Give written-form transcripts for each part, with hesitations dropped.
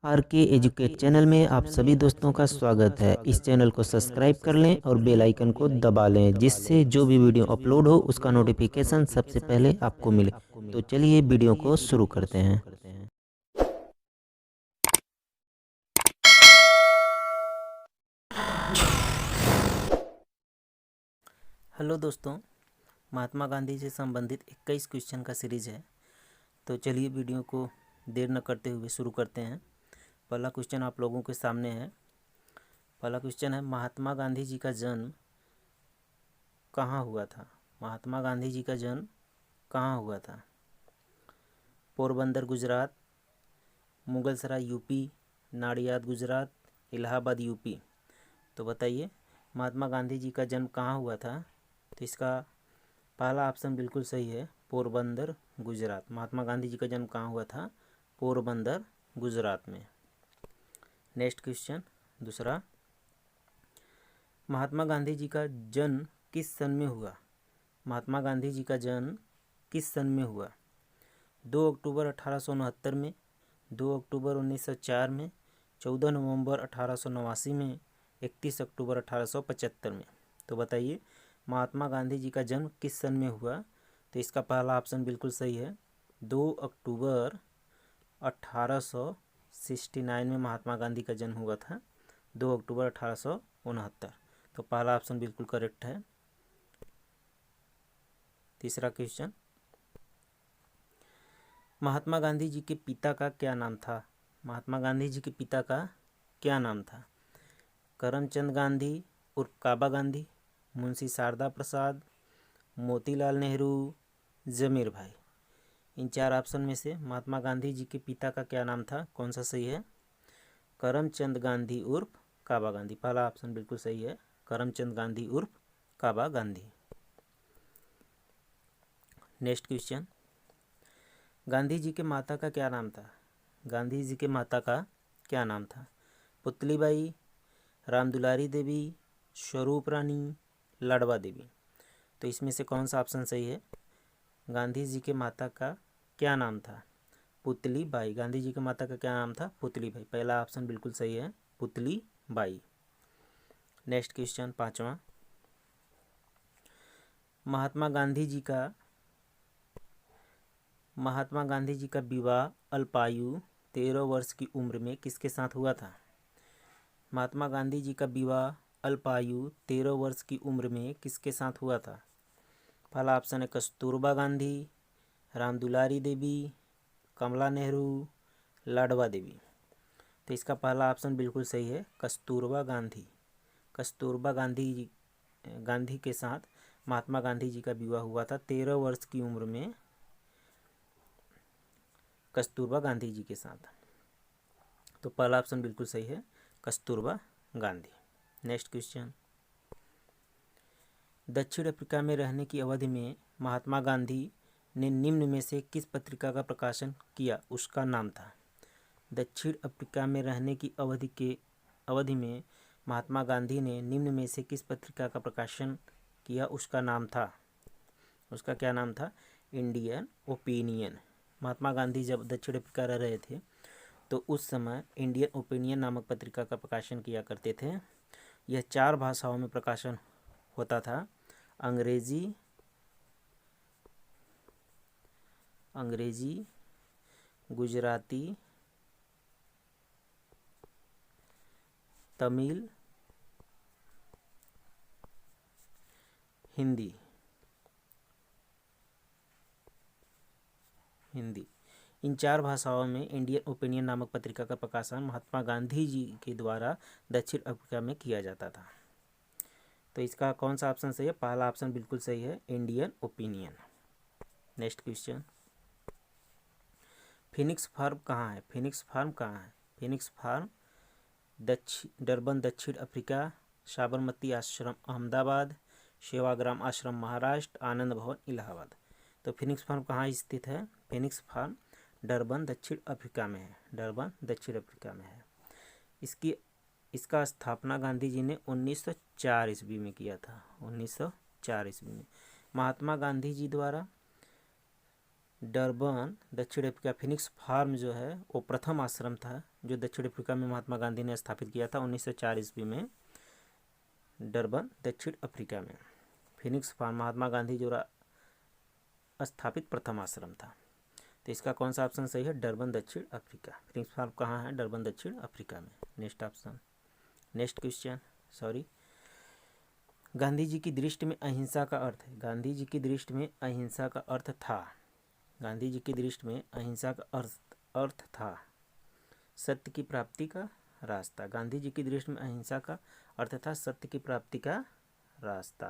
Are के educate channel में आप सभी दोस्तों का स्वागत है। इस चैनल को सब्सक्राइब कर लें और बेल आइकन को दबा लें, जिससे जो भी वीडियो अपलोड हो उसका नोटिफिकेशन सबसे पहले आपको मिले। तो चलिए वीडियो को शुरू करते हैं। हेलो दोस्तों, महात्मा गांधी से संबंधित 21 क्वेश्चन का सीरीज है। तो चलिए वीडियो को देर न करते हुए शुरू करते हैं। पहला क्वेश्चन आप लोगों के सामने है। पहला क्वेश्चन है, महात्मा गांधी जी का जन्म कहाँ हुआ था? महात्मा गांधी जी का जन्म कहाँ हुआ था? Porbandar Gujarat, Mughalsarai UP, Nadiad Gujarat, Allahabad UP. तो बताइए महात्मा गांधी जी का जन्म कहाँ हुआ था? तो इसका पहला ऑप्शन बिल्कुल सही है, पोरबंदर गुजरात। महात्मा गांधी जी का जन्म कहाँ हुआ था? पोरबंदर गुजरात में। नेक्स्ट क्वेश्चन दूसरा, महात्मा गांधी जी का जन्म किस सन में हुआ? महात्मा गांधी जी का जन्म किस सन में हुआ? 2 अक्टूबर 1869 में, 2 अक्टूबर 1904 में, 14 नवंबर 1889 में, 31 अक्टूबर 1875 में। तो बताइए महात्मा गांधी जी का जन्म किस सन में हुआ? तो इसका पहला ऑप्शन बिल्कुल सही है, 2 अक्टूबर 1869 में महात्मा गांधी का जन्म हुआ था, 2 अक्टूबर 1869। तो पहला ऑप्शन बिल्कुल करेक्ट है। तीसरा क्वेश्चन, महात्मा गांधी जी के पिता का क्या नाम था? महात्मा गांधी जी के पिता का क्या नाम था? करमचंद गांधी उर्फ काबा गांधी, मुंशी शारदा प्रसाद, मोतीलाल नेहरू, जमीर भाई। इन चार ऑप्शन में से महात्मा गांधी जी के पिता का क्या नाम था? कौन सा सही है? करमचंद गांधी उर्फ काबा गांधी। पहला ऑप्शन बिल्कुल सही है, करमचंद गांधी उर्फ काबा गांधी। नेक्स्ट क्वेश्चन, गांधी जी के माता का क्या नाम था? गांधी जी के माता का क्या नाम था? पुतलीबाई, रामदुलारी देवी, स्वरूप रानी, लाडवा देवी। तो इसमें से कौन सा ऑप्शन सही है? गांधी जी के माता का क्या नाम था? पुतली बाई। गांधी जी के माता का क्या नाम था? पुतली बाई। पहला ऑप्शन बिल्कुल सही है, पुतली बाई। नेक्स्ट क्वेश्चन पांचवा, महात्मा गांधी जी का विवाह अल्पायु 13 वर्ष की उम्र में किसके साथ हुआ था? महात्मा गांधी जी का विवाह अल्पायु 13 वर्ष की उम्र में किसके साथ हुआ था? पहला ऑप्शन है कस्तूरबा गांधी, रामदुलारी देवी, कमला नेहरू, लाडवा देवी। तो इसका पहला ऑप्शन बिल्कुल सही है, कस्तूरबा गांधी। कस्तूरबा गांधी के साथ महात्मा गांधी जी का विवाह हुआ था 13 वर्ष की उम्र में, कस्तूरबा गांधी जी के साथ। तो पहला ऑप्शन बिल्कुल सही है, कस्तूरबा गांधी। नेक्स्ट क्वेश्चन, दक्षिण अफ्रीका में रहने की अवधि में महात्मा गांधी ने निम्न में से किस पत्रिका का प्रकाशन किया? उसका नाम था। दक्षिण अफ्रीका में रहने की अवधि में महात्मा गांधी ने निम्न में से किस पत्रिका का प्रकाशन किया? उसका नाम था, उसका क्या नाम था? Indian opinion. महात्मा गांधी जब दक्षिण अफ्रीका रह रहे थे तो उस समय इंडियन ओपिनियन नामक पत्रिका का प्रकाशन किया करते थे। यह 4 भाषाओं में प्रकाशन होता था, अंग्रेजी, गुजराती, तमिल, हिंदी। इन 4 भाषाओं में इंडियन ओपिनियन नामक पत्रिका का प्रकाशन महात्मा गांधी जी के द्वारा दक्षिण अफ्रीका में किया जाता था। तो इसका कौन सा ऑप्शन सही है? पहला ऑप्शन बिल्कुल सही है, Indian opinion. Next question, Phoenix farm कहाँ है? फिनिक्स फार्म कहाँ है? फिनिक्स फार्म डरबन दक्षिण अफ्रीका, साबरमती आश्रम अहमदाबाद, सेवाग्राम आश्रम महाराष्ट्र, आनंद भवन इलाहाबाद। तो फिनिक्स फार्म कहाँ स्थित है? फिनिक्स फार्म डरबन दक्षिण अफ्रीका में है, डरबन दक्षिण अफ्रीका में है। इसका स्थापना गांधी जी ने 1904 ईस्वी में किया था, 1904 ईस्वी में। महात्मा गांधी जी द्वारा डरबन दक्षिण अफ्रीका फिनिक्स फार्म जो है वो प्रथम आश्रम था जो दक्षिण अफ्रीका में महात्मा गांधी ने स्थापित किया था 1904 ईस्वी में, डरबन दक्षिण अफ्रीका में। फिनिक्स फार्म महात्मा गांधी जो स्थापित प्रथम आश्रम था। तो इसका कौन सा ऑप्शन सही है? डरबन दक्षिण अफ्रीका। फिनिक्स फार्म कहाँ है? डरबन दक्षिण अफ्रीका में। Next option, next question, Gandhi ji की दृष्टि में अहिंसा का अर्थ है। गांधी जी की दृष्टि में अहिंसा का अर्थ था, गांधी जी की दृष्टि में अहिंसा का अर्थ था सत्य की प्राप्ति का रास्ता। गांधी जी की दृष्टि में अहिंसा का अर्थ था सत्य की प्राप्ति का रास्ता।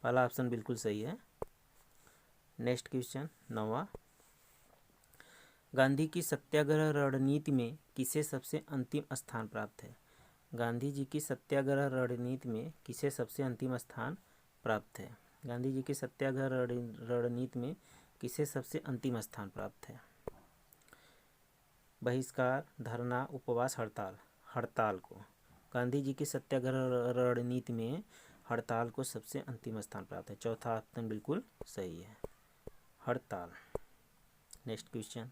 पहला ऑप्शन बिल्कुल सही है। नेक्स्ट क्वेश्चन 9वां, गांधी की सत्याग्रह रणनीति में किसे सबसे अंतिम स्थान प्राप्त है? गांधी जी की सत्याग्रह रणनीति में किसे सबसे अंतिम स्थान प्राप्त है? गांधी जी की सत्याग्रह रणनीति में किसे सबसे अंतिम स्थान प्राप्त है? बहिष्कार, धरना, उपवास, हड़ताल। हड़ताल को। गांधी जी की सत्याग्रह रणनीति में हड़ताल को सबसे अंतिम स्थान प्राप्त है। चौथा ऑप्शन बिल्कुल सही है, हड़ताल। नेक्स्ट क्वेश्चन,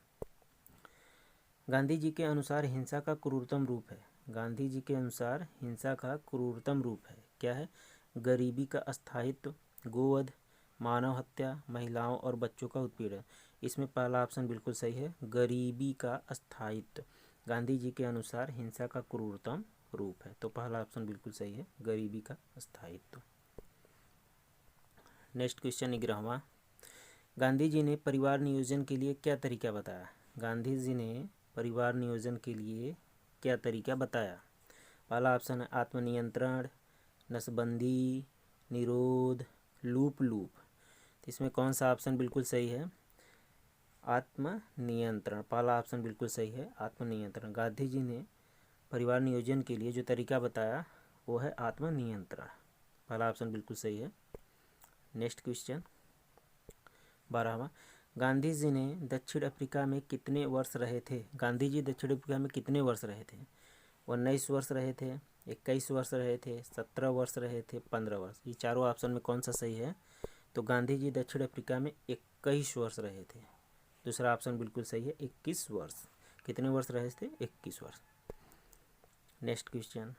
गांधी जी के अनुसार हिंसा का क्रूरतम रूप है। गांधी जी के अनुसार हिंसा का क्रूरतम रूप है, क्या है? गरीबी का अस्थायित्व, गोवध, मानव हत्या, महिलाओं और बच्चों का उत्पीड़न। इसमें पहला ऑप्शन बिल्कुल सही है, गरीबी का अस्थायित्व गांधी जी के अनुसार हिंसा का क्रूरतम रूप है। तो पहला ऑप्शन बिल्कुल सही है, गरीबी का अस्थायित्व। नेक्स्ट क्वेश्चन 11वां, गांधी जी ने परिवार नियोजन के लिए क्या तरीका बताया? गांधी जी ने परिवार नियोजन के लिए क्या तरीका बताया? पहला ऑप्शन है आत्मनियंत्रण, नसबंदी, निरोध, लूप। तो इसमें कौन सा ऑप्शन बिल्कुल सही है? आत्मनियंत्रण। पहला ऑप्शन बिल्कुल सही है, आत्मनियंत्रण। गांधी जी ने परिवार नियोजन के लिए जो तरीका बताया वो है आत्मनियंत्रण। पहला ऑप्शन बिल्कुल सही है। नेक्स्ट क्वेश्चन 12वां, गांधी जी ने दक्षिण अफ्रीका में कितने वर्ष रहे थे? गांधी जी दक्षिण अफ्रीका में कितने वर्ष रहे थे? 19 वर्ष रहे थे, 21 वर्ष रहे थे, 17 वर्ष रहे थे, 15 वर्ष। ये चारों ऑप्शन में कौन सा सही है? तो गांधी जी दक्षिण अफ्रीका में 21 वर्ष रहे थे। दूसरा ऑप्शन बिल्कुल सही है, 21 वर्ष। कितने वर्ष रहे थे? 21 वर्ष। नेक्स्ट क्वेश्चन,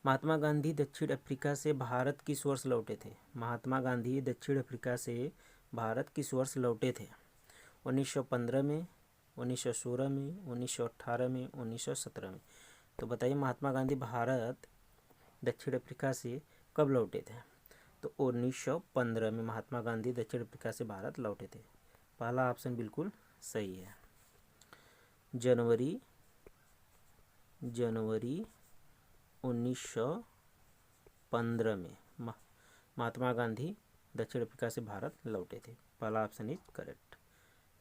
महात्मा गांधी दक्षिण अफ्रीका से भारत किस वर्ष लौटे थे? महात्मा गांधी दक्षिण अफ्रीका से भारत किस वर्ष लौटे थे? 1915 में, 1916 में, 1918 में, 1917 में। तो बताइए महात्मा गांधी भारत दक्षिण अफ्रीका से कब लौटे थे? तो 1915 में महात्मा गांधी दक्षिण अफ्रीका से भारत लौटे थे। पहला ऑप्शन बिल्कुल सही है, जनवरी 1915 में महात्मा गांधी दक्षिण अफ्रीका से भारत लौटे थे। पहला option is correct.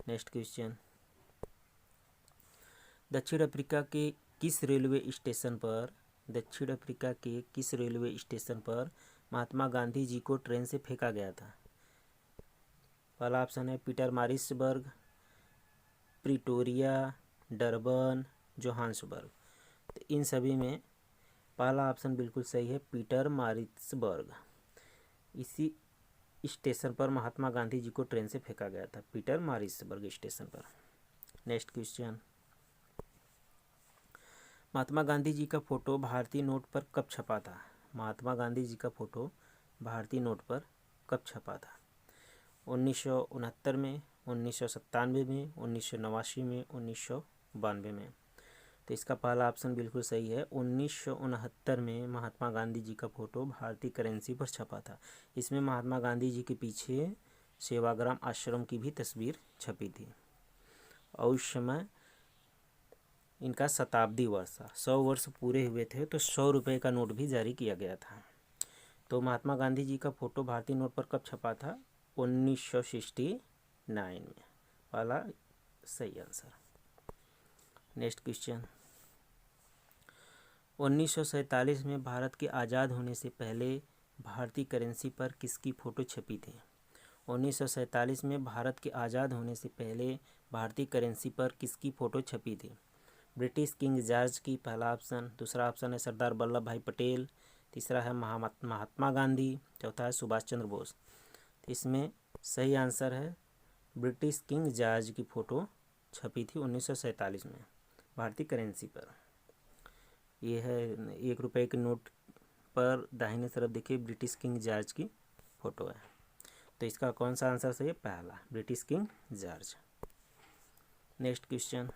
Next question, दक्षिण अफ्रीका के किस रेलवे स्टेशन पर महात्मा गांधी जी को ट्रेन से फेंका गया था? पहला ऑप्शन है पीटरमारिट्सबर्ग, प्रिटोरिया, डरबन, जोहान्सबर्ग। तो इन सभी में पहला ऑप्शन बिल्कुल सही है, पीटरमारिट्सबर्ग। इसी स्टेशन पर महात्मा गांधी जी को ट्रेन से फेंका गया था, पीटरमारिट्सबर्ग स्टेशन पर। नेक्स्ट क्वेश्चन, महात्मा गांधी जी का फोटो भारतीय नोट पर कब छपा था? महात्मा गांधी जी का फोटो भारतीय नोट पर कब छपा था? 1969 में, 1997 में, 1989 में, 1992 में। तो इसका पहला ऑप्शन बिल्कुल सही है, 1969 में महात्मा गांधी जी का फोटो भारतीय करेंसी पर छपा था। इसमें महात्मा गांधी जी के पीछे सेवाग्राम आश्रम की भी तस्वीर छपी थी और उस समय इनका शताब्दी वर्ष था, 100 वर्ष पूरे हुए थे, तो 100 रुपये का नोट भी जारी किया गया था। तो महात्मा गांधी जी का फोटो भारतीय नोट पर कब छपा था? 1969 में। पहला सही आंसर। नेक्स्ट क्वेश्चन, 1947 में भारत के आज़ाद होने से पहले भारतीय करेंसी पर किसकी फ़ोटो छपी थी? 1947 में भारत के आज़ाद होने से पहले भारतीय करेंसी पर किसकी फ़ोटो छपी थी? ब्रिटिश किंग जॉर्ज की, पहला ऑप्शन। दूसरा ऑप्शन है सरदार वल्लभ भाई पटेल। तीसरा है महात्मा गांधी। चौथा है सुभाष चंद्र बोस। तो इसमें सही आंसर है ब्रिटिश किंग जॉर्ज की फ़ोटो छपी थी 1947 में भारतीय करेंसी पर। ये है 1 रुपये के नोट पर दाहिने तरफ देखिए ब्रिटिश किंग जॉर्ज की फ़ोटो है। तो इसका कौन सा आंसर सही है? पहला, British king George. Next question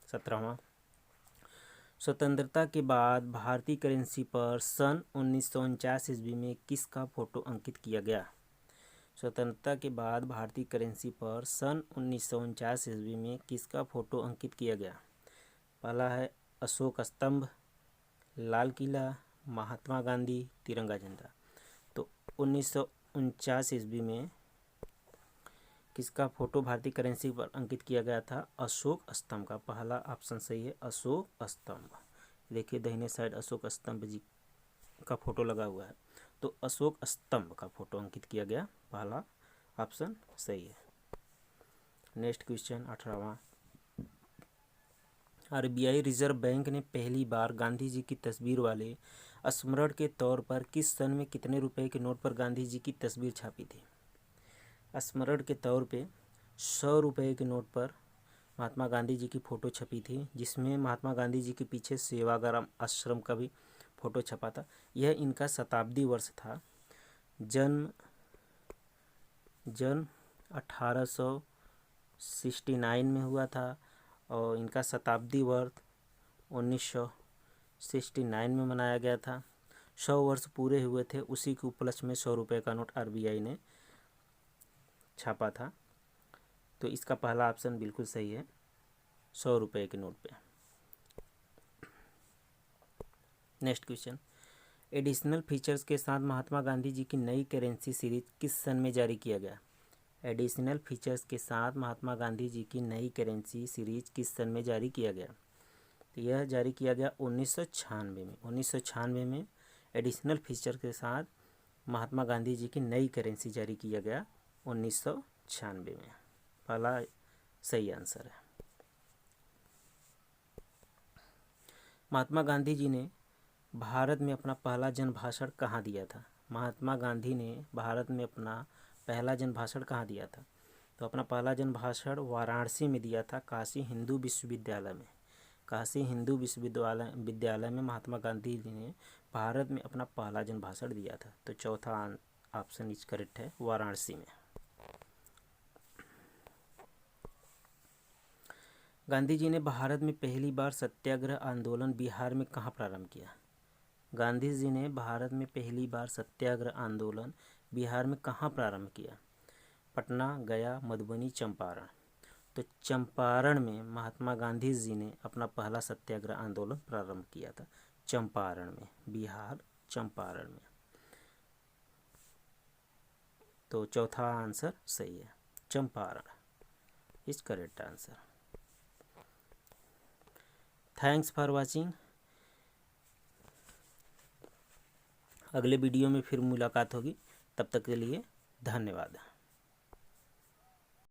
17वां। स्वतंत्रता के बाद भारतीय करेंसी पर सन 1949 ईस्वी में किसका फोटो अंकित किया गया? स्वतंत्रता के बाद भारतीय करेंसी पर सन 1949 ईस्वी में किसका फोटो अंकित किया गया? पहला है अशोक स्तंभ, लाल किला, महात्मा गांधी, तिरंगा झंडा। तो 1949 ईस्वी में किसका फोटो भारतीय करेंसी पर अंकित किया गया था? अशोक स्तंभ का। पहला ऑप्शन सही है, अशोक स्तंभ। देखिए दाहिने साइड अशोक स्तंभ जी का फोटो लगा हुआ है, तो अशोक स्तंभ का फोटो अंकित किया गया, पहला ऑप्शन सही है। नेक्स्ट क्वेश्चन 18वां। आरबीआई रिजर्व बैंक ने पहली बार गांधी जी की तस्वीर वाले स्मरण के तौर पर किस सन में कितने रुपए के नोट पर गांधी जी की तस्वीर छापी थी? स्मरण के तौर पे 100 रुपये के नोट पर महात्मा गांधी जी की फ़ोटो छपी थी, जिसमें महात्मा गांधी जी के पीछे सेवाग्राम आश्रम का भी फ़ोटो छपा था। यह इनका शताब्दी वर्ष था। जन्म 1869 में हुआ था और इनका शताब्दी वर्ष 1969 में मनाया गया था। 100 वर्ष पूरे हुए थे, उसी के उपलक्ष्य में 100 रुपये का नोट आरबीआई ने छापा था। तो इसका पहला ऑप्शन बिल्कुल सही है, 100 रुपये के नोट पे। Next question. एडिशनल फीचर्स के साथ महात्मा गांधी जी की नई करेंसी सीरीज किस सन में जारी किया गया? एडिशनल फीचर्स के साथ महात्मा गांधी जी की नई करेंसी सीरीज किस सन में जारी किया गया? तो यह जारी किया गया 1996 में। 1996 में एडिशनल फीचर के साथ महात्मा गांधी जी की नई करेंसी जारी किया गया 1996 में। पहला सही आंसर है। महात्मा गांधी जी ने भारत में अपना पहला जन भाषण कहाँ दिया था? महात्मा गांधी ने भारत में अपना पहला जन भाषण कहाँ दिया था? तो अपना पहला जन भाषण वाराणसी में दिया था, काशी हिंदू विश्वविद्यालय में। काशी हिंदू विश्वविद्यालय में महात्मा गांधी जी ने भारत में अपना पहला जन भाषण दिया था। तो चौथा ऑप्शन इज करेक्ट है, वाराणसी में। गांधी जी ने भारत में पहली बार सत्याग्रह आंदोलन बिहार में कहाँ प्रारंभ किया? गांधी जी ने भारत में पहली बार सत्याग्रह आंदोलन बिहार में कहाँ प्रारंभ किया? पटना, गया, मधुबनी, चंपारण। तो चंपारण में महात्मा गांधी जी ने अपना पहला सत्याग्रह आंदोलन प्रारंभ किया था, चंपारण में, बिहार चंपारण में। तो चौथा आंसर सही है, Champaran is correct answer. Thanks for watching. अगले वीडियो में फिर मुलाकात होगी, तब तक के लिए धन्यवाद।